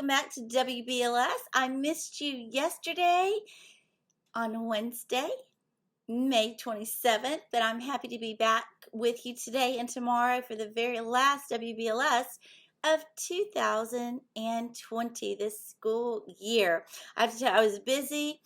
welcome back to WBLS. I missed you yesterday on Wednesday, May 27th, but I'm happy to be back with you today and tomorrow for the very last WBLS of 2020, this school year. I have to tell you, I was busy.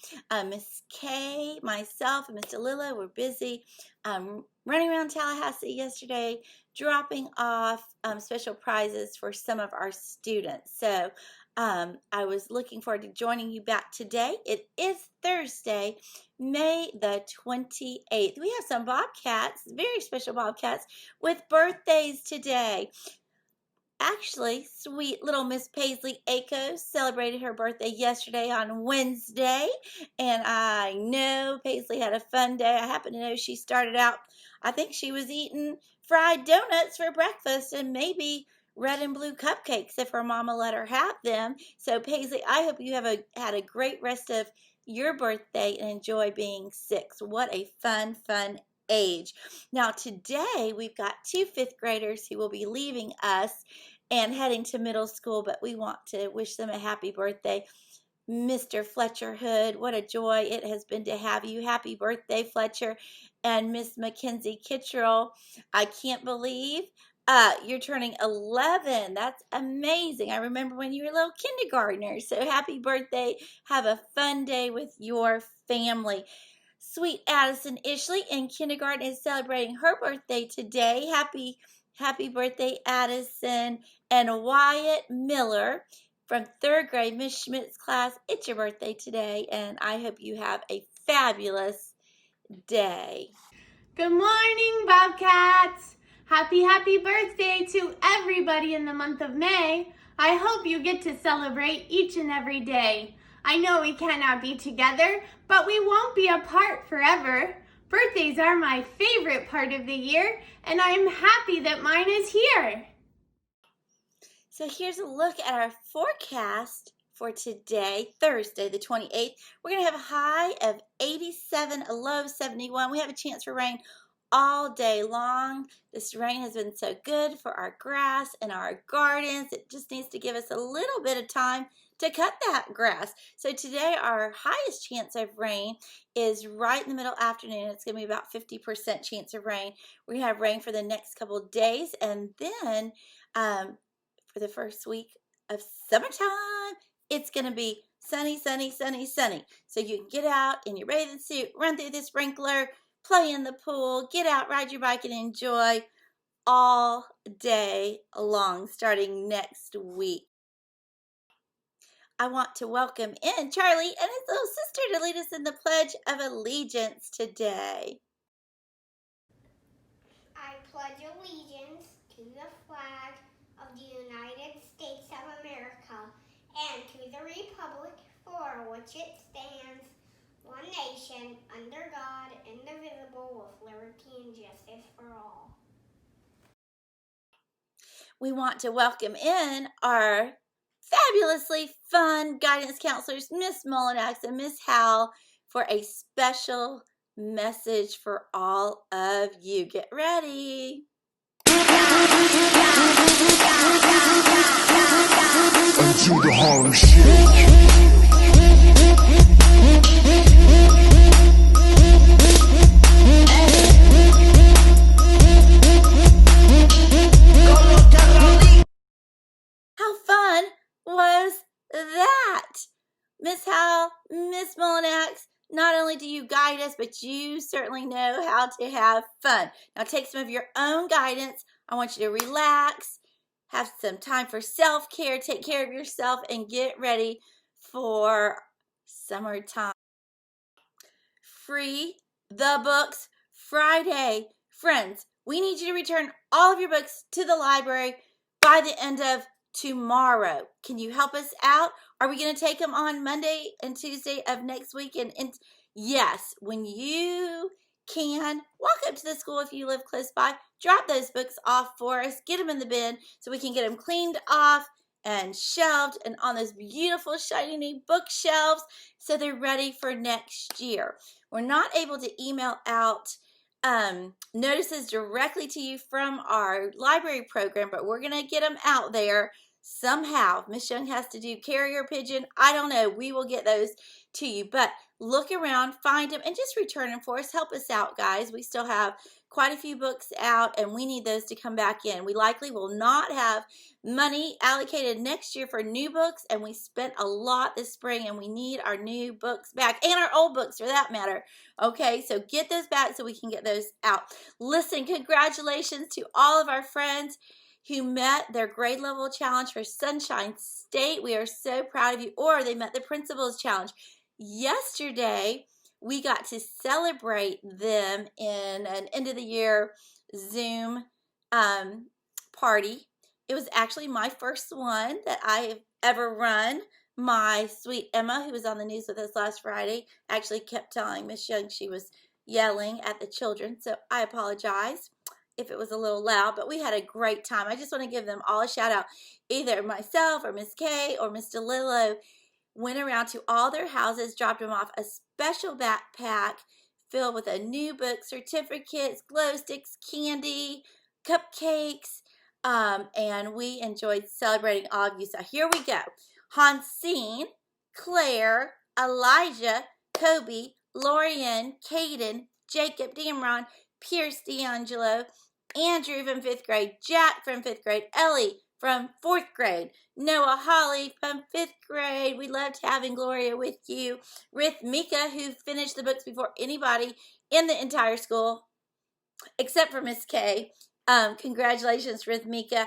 Miss Kay, myself, and Mr. Lilla were busy running around Tallahassee yesterday, dropping off special prizes for some of our students. So I was looking forward to joining you back today. It is Thursday, May the 28th. We have some Bobcats, very special Bobcats, with birthdays today. Actually, sweet little Miss Paisley Akos celebrated her birthday yesterday on Wednesday, and I know Paisley had a fun day. I happen to know she started out, I think she was eating fried donuts for breakfast and maybe red and blue cupcakes if her mama let her have them. So Paisley, I hope you have had a great rest of your birthday and enjoy being 6. What a fun age. Now today we've got 2 5th graders who will be leaving us and heading to middle school, but we want to wish them a happy birthday. Mr. Fletcher Hood, what a joy it has been to have you. Happy birthday, Fletcher. And Miss Mackenzie Kittrell, I can't believe you're turning 11. That's amazing. I remember when you were a little kindergartner. So happy birthday. Have a fun day with your family. Sweet Addison Ishley in kindergarten is celebrating her birthday today. Happy birthday, Addison. And Wyatt Miller from 3rd grade, Miss Schmidt's class. It's your birthday today, and I hope you have a fabulous day. Good morning, Bobcats. Happy birthday to everybody in the month of May. I hope you get to celebrate each and every day. I know we cannot be together, but we won't be apart forever. Birthdays are my favorite part of the year, and I'm happy that mine is here. So here's a look at our forecast for today, Thursday the 28th. We're going to have a high of 87, a low of 71. We have a chance for rain all day long. This rain has been so good for our grass and our gardens. It just needs to give us a little bit of time to cut that grass. So today our highest chance of rain is right in the middle afternoon. It's going to be about 50% chance of rain. We're going to have rain for the next couple of days, and then for the first week of summertime, it's going to be sunny. So you can get out in your bathing suit, run through the sprinkler, play in the pool, get out, ride your bike, and enjoy all day long starting next week. I want to welcome in Charlie and his little sister to lead us in the Pledge of Allegiance today. I pledge allegiance to the flag of the United States of America and to the republic for which it stands, one nation, under God, indivisible, with liberty and justice for all. We want to welcome in our fabulously fun guidance counselors, Miss Mullinax and Miss Howell, for a special message for all of you. Get ready. Until the Harlem Shake. How fun was that? Miss Howell, Miss Mullinax, not only do you guide us, but you certainly know how to have fun. Now take some of your own guidance. I want you to relax, have some time for self-care, take care of yourself, and get ready for summertime. Free the Books Friday. Friends, we need you to return all of your books to the library by the end of tomorrow. Can you help us out? Are we going to take them on Monday and Tuesday of next week? And yes, when you can, walk up to the school if you live close by, drop those books off for us, get them in the bin so we can get them cleaned off and shelved and on those beautiful shiny new bookshelves so they're ready for next year. We're not able to email out notices directly to you from our library program, but we're going to get them out there somehow. Miss Young has to do carrier pigeon. I don't know. We will get those to you. But look around, find them, and just return them for us. Help us out, guys. We still have quite a few books out, and we need those to come back in. We likely will not have money allocated next year for new books, and we spent a lot this spring, and we need our new books back, and our old books for that matter. Okay, so get those back so we can get those out. Listen, congratulations to all of our friends who met their grade level challenge for Sunshine State. We are so proud of you. Or they met the principal's challenge. Yesterday, we got to celebrate them in an end of the year Zoom party. It was actually my first one that I've ever run. My sweet Emma, who was on the news with us last Friday, actually kept telling Miss Young she was yelling at the children, so I apologize if it was a little loud, but we had a great time. I just want to give them all a shout out. Either myself or Miss Kay or Miss DeLillo went around to all their houses, dropped them off a special backpack filled with a new book, certificates, glow sticks, candy, cupcakes, and we enjoyed celebrating all of you. So here we go. Hansine, Claire, Elijah, Kobe, Lorian, Caden, Jacob, Damron, Pierce, D'Angelo, Andrew from 5th grade, Jack from 5th grade, Ellie from 4th grade, Noah Holly from 5th grade. We loved having Gloria with you. Rithmika, who finished the books before anybody in the entire school, except for Miss K. Congratulations, Rithmika.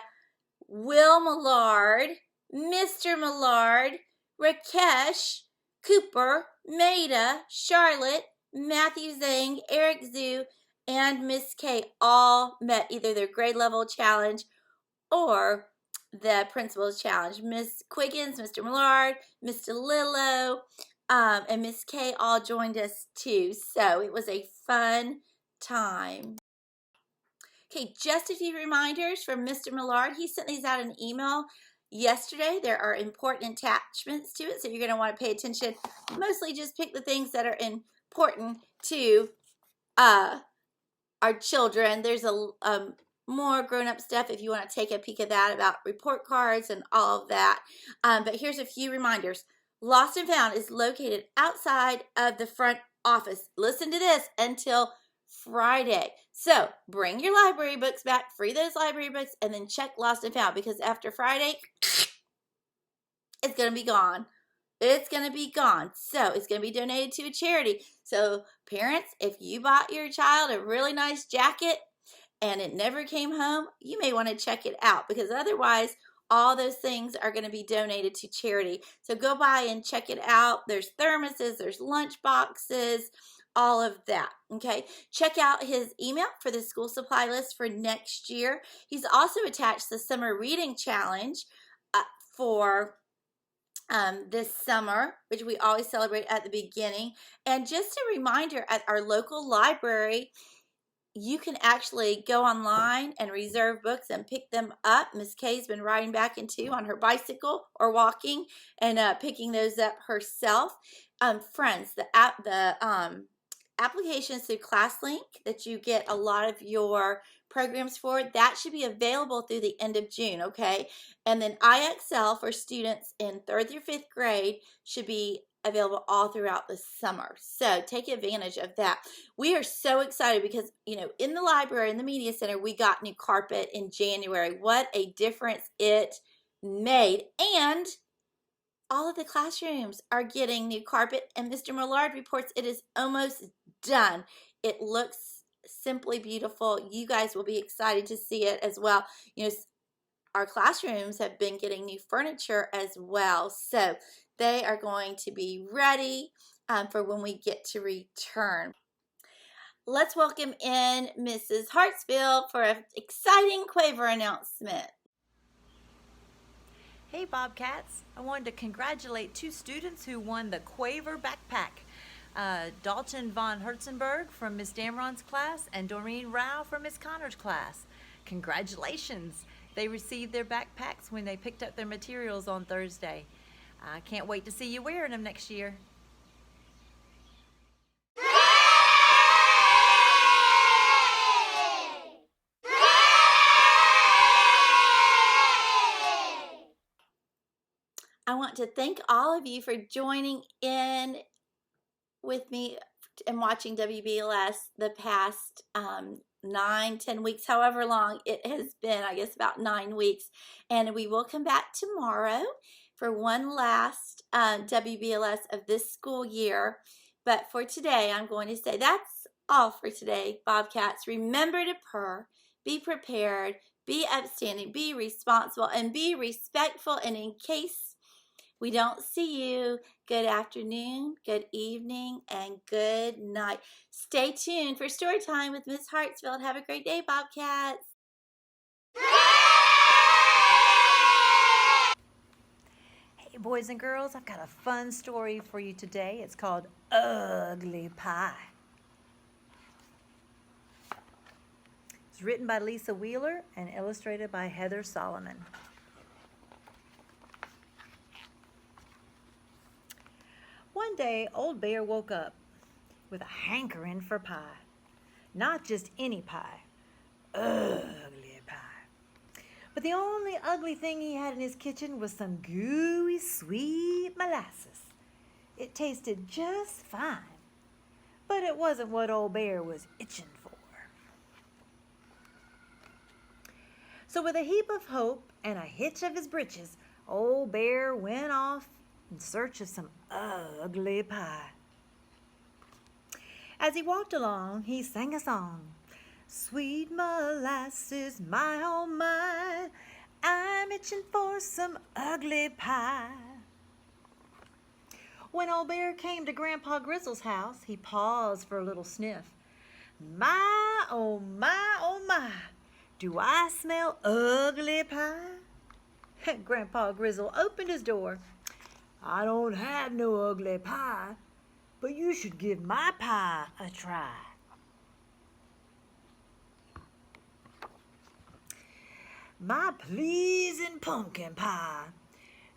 Will Millard, Mr. Millard, Rakesh, Cooper, Maida, Charlotte, Matthew Zhang, Eric Zhu, and Miss K all met either their grade level challenge or the principal's challenge. Miss Quiggins, Mr. Millard, Mr. Lillo, and Miss K all joined us too. So it was a fun time. Okay, just a few reminders from Mr. Millard. He sent these out in an email yesterday. There are important attachments to it, so you're going to want to pay attention. Mostly just pick the things that are important to our children. There's a more grown-up stuff if you want to take a peek at that about report cards and all of that. But here's a few reminders. Lost and Found is located outside of the front office. Listen to this until Friday. So bring your library books back, free those library books, and then check Lost and Found, because after Friday, it's going to be gone. It's going to be gone. So it's going to be donated to a charity. So parents, if you bought your child a really nice jacket and it never came home, you may want to check it out, because otherwise all those things are going to be donated to charity. So go by and check it out. There's thermoses, there's lunch boxes, all of that. Okay, check out his email for the school supply list for next year. He's also attached the summer reading challenge for this summer, which we always celebrate at the beginning. And just a reminder, at our local library, you can actually go online and reserve books and pick them up. Miss Kay's been riding back and on her bicycle or walking and picking those up herself. Friends, the applications through ClassLink that you get a lot of your programs for, that should be available through the end of June, okay? And then IXL for students in 3rd through 5th grade should be available all throughout the summer. So take advantage of that. We are so excited because, in the library, in the media center, we got new carpet in January. What a difference it made. And all of the classrooms are getting new carpet, and Mr. Millard reports it is almost done. It looks simply beautiful. You guys will be excited to see it as well. Our classrooms have been getting new furniture as well, so they are going to be ready for when we get to return. Let's welcome in Mrs. Hartsfield for an exciting Quaver announcement. Hey Bobcats, I wanted to congratulate 2 students who won the Quaver backpack. Dalton von Herzenberg from Miss Damron's class and Doreen Rao from Miss Connor's class. Congratulations! They received their backpacks when they picked up their materials on Thursday. I can't wait to see you wearing them next year. want to thank all of you for joining in with me and watching WBLS the past 9-10 weeks, however long it has been. I guess about 9 weeks. And we will come back tomorrow for one last WBLS of this school year. But for today, I'm going to say that's all for today, Bobcats. Remember to purr, be prepared, be upstanding, be responsible, and be respectful. And in case we don't see you, good afternoon, good evening, and good night. Stay tuned for story time with Miss Hartsfield. Have a great day, Bobcats. Hey, boys and girls, I've got a fun story for you today. It's called Ugly Pie. It's written by Lisa Wheeler and illustrated by Heather Solomon. One day, Old Bear woke up with a hankering for pie. Not just any pie, ugly pie. But the only ugly thing he had in his kitchen was some gooey, sweet molasses. It tasted just fine, but it wasn't what Old Bear was itching for. So with a heap of hope and a hitch of his britches, Old Bear went off in search of some ugly pie. As he walked along, he sang a song. Sweet molasses, my oh my, I'm itching for some ugly pie. When Old Bear came to Grandpa Grizzle's house, he paused for a little sniff. My, oh my, oh my, do I smell ugly pie? Grandpa Grizzle opened his door. I don't have no ugly pie, but you should give my pie a try. My pleasing pumpkin pie.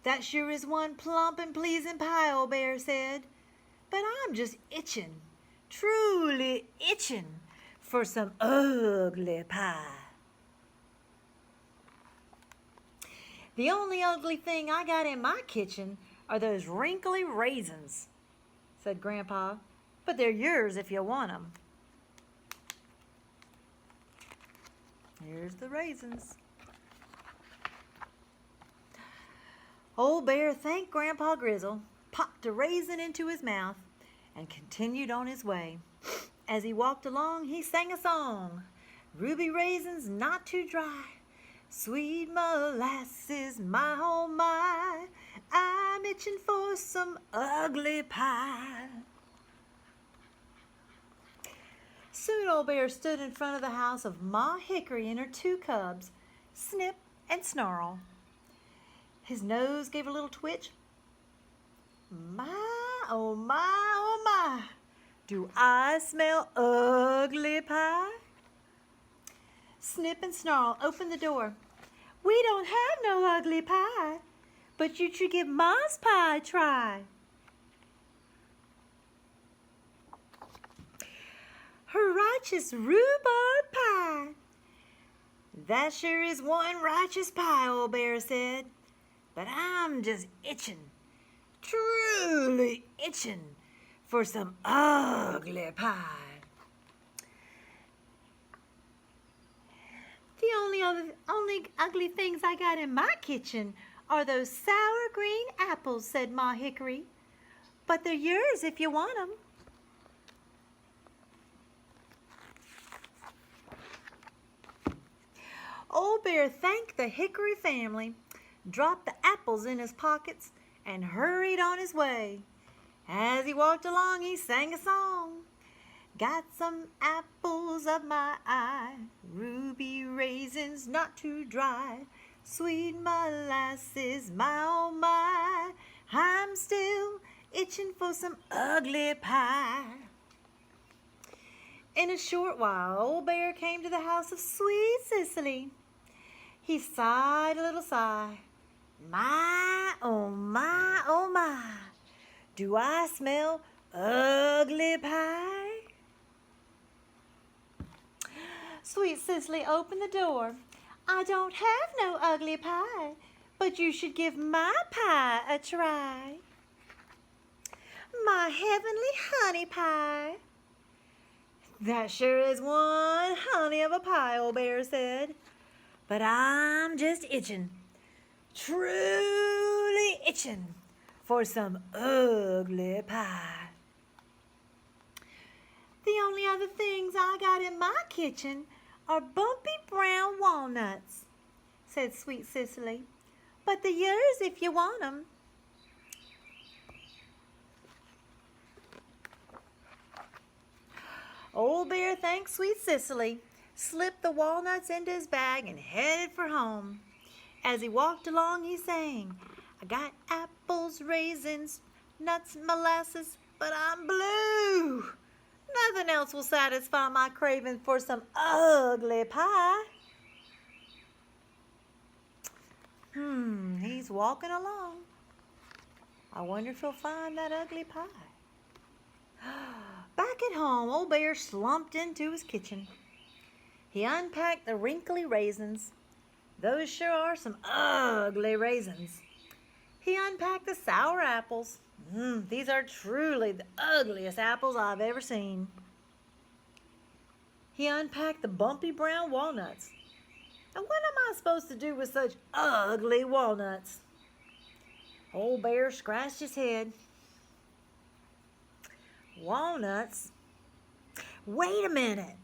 That sure is one plump and pleasing pie, Old Bear said. But I'm just itching, truly itching for some ugly pie. The only ugly thing I got in my kitchen are those wrinkly raisins, said Grandpa, but they're yours if you want them. Here's the raisins. Old Bear thanked Grandpa Grizzle, popped a raisin into his mouth, and continued on his way. As he walked along, he sang a song. Ruby raisins not too dry, sweet molasses, my oh my, I'm itching for some ugly pie. Soon Old Bear stood in front of the house of Ma Hickory and her 2 cubs, Snip and Snarl. His nose gave a little twitch. My, oh my, oh my, do I smell ugly pie? Snip and Snarl opened the door. We don't have no ugly pie, but you should give Ma's pie a try. Her righteous rhubarb pie. That sure is one righteous pie, Old Bear said. But I'm just itching, truly itching for some ugly pie. The only ugly things I got in my kitchen are those sour green apples, said Ma Hickory. But they're yours if you want them. Old Bear thanked the Hickory family, dropped the apples in his pockets, and hurried on his way. As he walked along, he sang a song. Got some apples of my eye, ruby raisins not too dry, sweet molasses, my oh my, I'm still itching for some ugly pie. In a short while, Old Bear came to the house of Sweet Cicely. He sighed a little sigh. My, oh my, oh my, do I smell ugly pie? Sweet Cicely opened the door. I don't have no ugly pie, but you should give my pie a try. My heavenly honey pie. That sure is one honey of a pie, Old Bear said. But I'm just itching, truly itching for some ugly pie. The only other things I got in my kitchen are bumpy brown walnuts, said Sweet Cicely. But they're yours if you want 'em. Old Bear thanked Sweet Cicely, slipped the walnuts into his bag, and headed for home. As he walked along, he sang, I got apples, raisins, nuts, molasses, but I'm blue. Nothing else will satisfy my craving for some ugly pie. He's walking along. I wonder if he'll find that ugly pie. Back at home, Old Bear slumped into his kitchen. He unpacked the wrinkly raisins. Those sure are some ugly raisins. He unpacked the sour apples. These are truly the ugliest apples I've ever seen. He unpacked the bumpy brown walnuts. And what am I supposed to do with such ugly walnuts? Old Bear scratched his head. Walnuts? Wait a minute.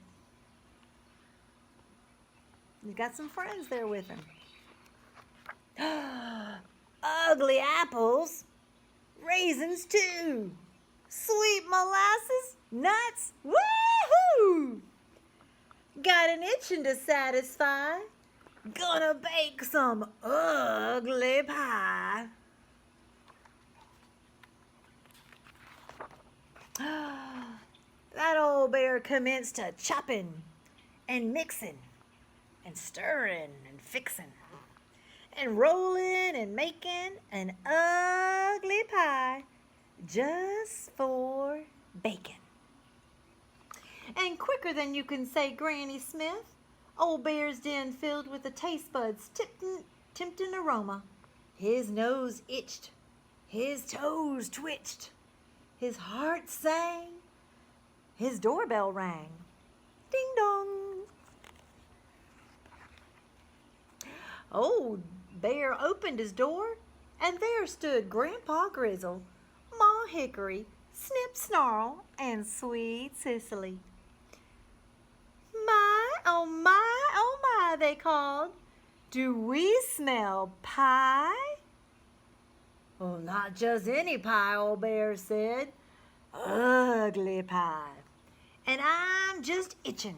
He's got some friends there with him. Ugly apples? Raisins too. Sweet molasses? Nuts? Woohoo! Got an itching to satisfy. Gonna bake some ugly pie. That Old Bear commenced to chopping and mixing and stirring and fixing and rolling and making an ugly pie just for bacon. And quicker than you can say Granny Smith, Old Bear's den filled with the taste buds' tempting aroma. His nose itched, his toes twitched, his heart sang, his doorbell rang. Ding dong. Old Bear opened his door, and there stood Grandpa Grizzle, Ma Hickory, Snip Snarl, and Sweet Cicely. Oh my, they called. Do we smell pie? Well, not just any pie, Old Bear said. Ugly pie. And I'm just itching,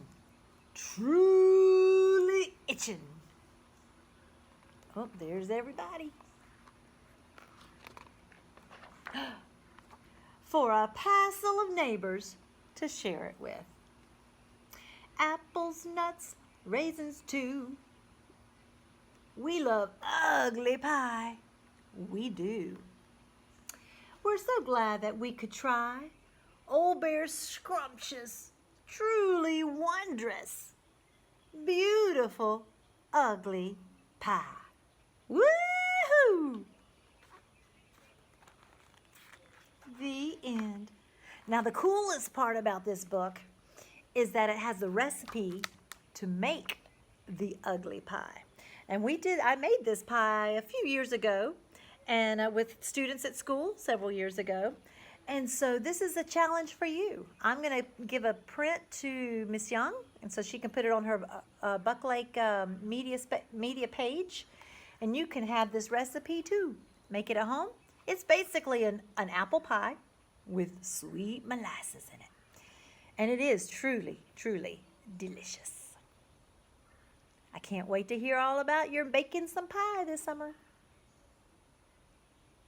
truly itching. Oh, there's everybody. For a passel of neighbors to share it with. Apples, nuts, raisins too. We love ugly pie. We do. We're so glad that we could try Old Bear's scrumptious, truly wondrous, beautiful, ugly pie. Woohoo! The end. Now, the coolest part about this book is that it has the recipe to make the ugly pie. And I made this pie a few years ago, and with students at school several years ago. And so this is a challenge for you. I'm going to give a print to Miss Young, and so she can put it on her Buck Lake media page, and you can have this recipe too. Make it at home. It's basically an apple pie with sweet molasses in it. And it is truly, truly delicious. I can't wait to hear all about your baking some pie this summer.